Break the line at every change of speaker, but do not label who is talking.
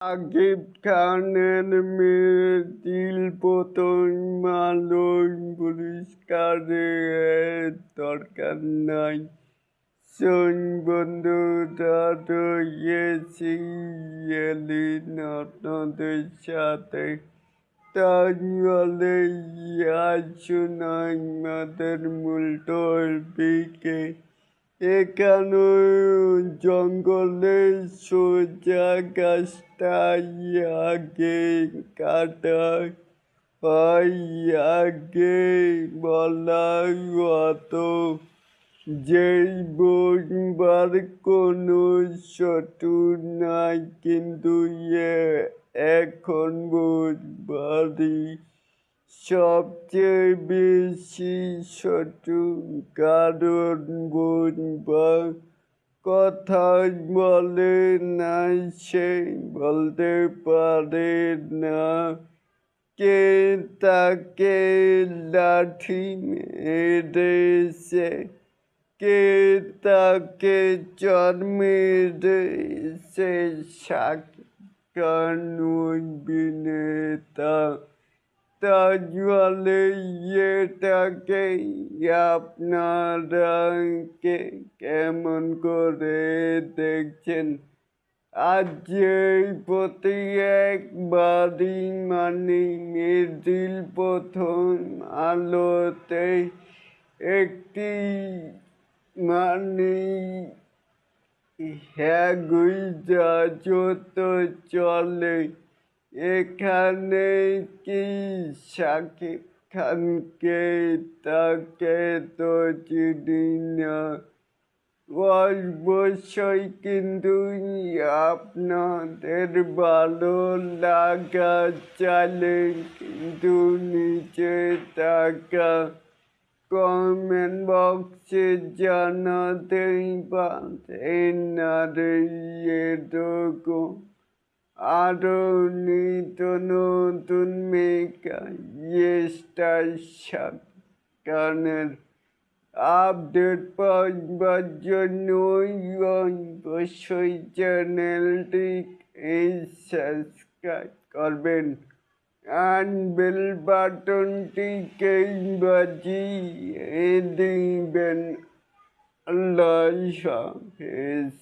আকিব খানের মেয়ের তিল পতন মালয় পুরস্কারের দরকার নাই। শোন বন্ধুরা, রয়েছি এলিন আপনাদের সাথে। তাহলে আসুন আমাদের মূল টপিকে। এখানে জঙ্গলে সোজা গাছটাই আগে কাটা হয়। আগে বলা হতো যেই বুঝবার কোনো শত্রু নাই, কিন্তু এখন বুঝবারই সবচেয়ে বেশি শত্রু। কারণ বুঝবার কথা বলে না, সে বলতে পারে না কে তাকে লাঠি মেরেছে, কে তাকে চর মেরেছে। সাকিব অভিনেতা তাহলে এটাকে আপনারা কেমন করে দেখছেন? আজ এই প্রতি একবারই মিডিল প্রথম আলোতে একটি গুজরাট চলে। এখানে কি সাকিব খানকে তাকে তো চিনি না। অবশ্যই কিন্তু আপনাদের ভালো লাগা চাইলে কিন্তু নিচে থাকা কমেন্ট বক্সে জানাতেই পারেন। আর এরকম আরো নিত্য নতুন মেগা স্টার গানের আপডেট পাওয়ার জন্য অবশ্যই চ্যানেলটি সাবস্ক্রাইব করবেন আর বেল বাটনটিকে বাজিয়ে দিবেন। আল্লাহ হাফেজ।